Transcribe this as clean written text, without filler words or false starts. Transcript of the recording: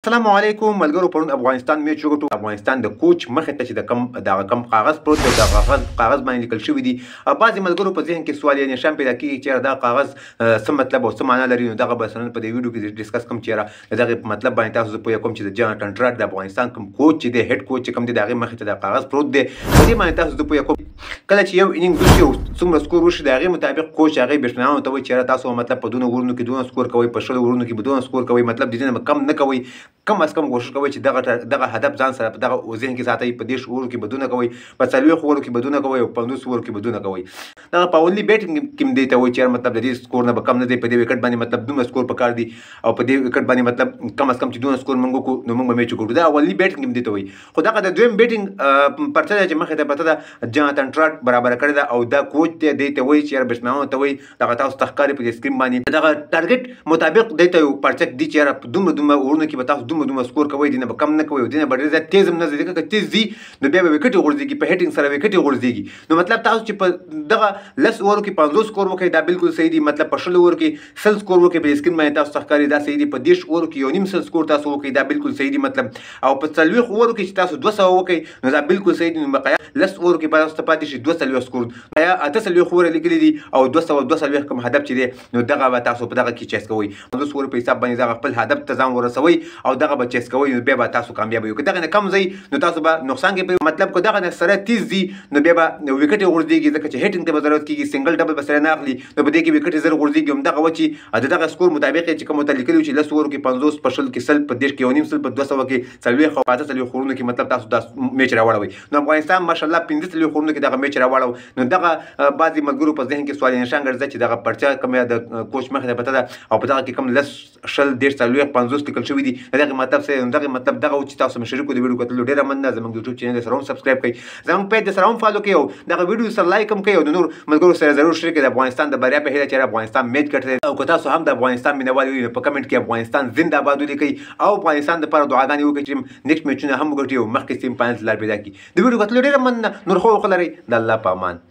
السلام علیکم ملګرو. پرون افغانستان میچ وګټو. افغانستان د کوچ مخې ته چې د کم کاغذ پروت دی، د کاغذ باندې لیکل شوی دی. بعضې ملګرو په ذهن کې سوال یا نشان پیدا کېږي چې دا کاغذ څه مطلب او څه معنا لري. نو دغه به مثلا په دې ویډیو کې ډسکس کوم چې د دغه مطلب باندې تاسو زه پوه کوم چې د جان کنټراکټ د افغانستان کوم کوچ چې دی، هډ کوچ چې کوم دی، د هغې مخې ته د کاغذ پروت دی. په دې باندې تاسو زه پوه کوم کله چې یو انینګ وشي او څومره سکور وشي، د هغې مطابق کوچ هغې بیټسمنانو ته وایي چې تاسو مطلب په دونه اورونو کې دونه سکور کوئ، په 100 اورونو کې به دونه سکور کوئ. مطلب د دې نه کم نه کوئ، کم از کم کوشش کوئ چې دغه هدف ځان سره په دغه ذهن کې ساتئ. په 10 اورو کې بدونه کوئ، په 40 اورو کې بدونه کوئ او په 50 اورو کې بدونه کوئ. دغه په اولي بیټینګ کې دی ته وایي چې مطلب د دې سکور نه به کم نه دی، په دې وکټ باندې مطلب دومره سکور پکار دی او په دې وکټ باندې مطلب کم از کم چې دونه سکور موږ وکړو نو موږ به میچ وګټو. دا اولي بیټینګ کې دی ته وایي. خو دغه د دویم بیټینګ پرته ده چې مخې ته پرته ده جاناتن ټراټ برابر کړې ده او دا کوچ دی ته وایي چې بیټسمنانو ته وایي دغه تاسو ته ښکاري په دې سکرین باندې دغه ټارګټ مطابق دی ته یو پرچک دی چې دومره اورونو کې به تاسو دومره سکور کوئ، دینه به کم نه کوئ، دینه به ډېر زیات تیز هم نه ځي. که تیز ځي نو بیا به وکټ غورځېږي، په هیټینګ سره وکټ غورځېږي. نو مطلب تاسو چې په دغه 10 اورو کې 50 سکور وکړئ دا بالکل صحیح دی. مطلب په 100 اورو کې 100 سکور وکړئ په سکرین باندې تاسو ته ښکاري دا صحیح دی. په 10 اورو کې یو نیم 100 سکور تاسو وکړئ دا بالکل صحیح دی. مطلب او په 40 اورو کې چې تاسو 200 وکړئ نو دا بالکل صحیح دی. نو بقایا 10 اورو کې تاسو ته پاتې شي 240 سکور، بیا 840 اورو لیکلي دي او 240 کوم هدف چې دی نو دغه به تاسو په دغه کې چیس کوئ. 50 اورو په حساب باندې دغه خپل هدف ته ځان ورسوئ او دغه به چیس کوئ نو بیا به تاسو کامیاب یو. که دغه نه کم ځئ نو تاسو به نقصان کې. مطلب که دغه نه سره تیز ځي نو بیا به وکټ غورځېږي، ځکه چې هیټینګ ته به ضرورت کېږي، سنګل ډبل به سره نه اخلي نو په دې کې وکټ زر غورځېږي. همدغه و چې د دغه سکور مطابق چې کوم ورته لیکلي چې 10 اورو کې 50 په 100 کې 100 په 10 کې یو نیم 100 په 200 کې 40 او 45 اورونو کې مطلب تاسو دا میچ راوړوئ. نو افغانستان ماشاءالله 45 اورونو کې دغه میچ راوړو. نو دغه بعضې ملګرو په ذهن کې سوال نشان ګرځي چې دغه پرچه کومه د کوچ مخې ته پته ده او په دغه کې کوم 10 10 40 50 لیکل شوي دي. دغه مطلب څه دغه مطلب دغه چې تاسو مې شریکو د ویډیو کتلو ډېره مننه. زموږ یوټیوب چینل سره هم سبسکرایب کړئ، زموږ پیج سره هم فالو کړئ او دغه ویډیو سره لایک هم کړئ او د نور ملګرو سره ضرور شریک کړئ. د افغانستان د بریا په هیله چې افغانستان میچ ګټي او که تاسو هم د افغانستان مینوال یو په کمنټ کې افغانستان زنده باد ولیکئ او افغانستان لپاره دعاګانې وکړئ چې نیکسټ میچونه هم وګټي او مخکې سیم فاینل لار پیدا کړي. د ویډیو کتلو ډېره مننه. نور خو ولرئ د الله په امان.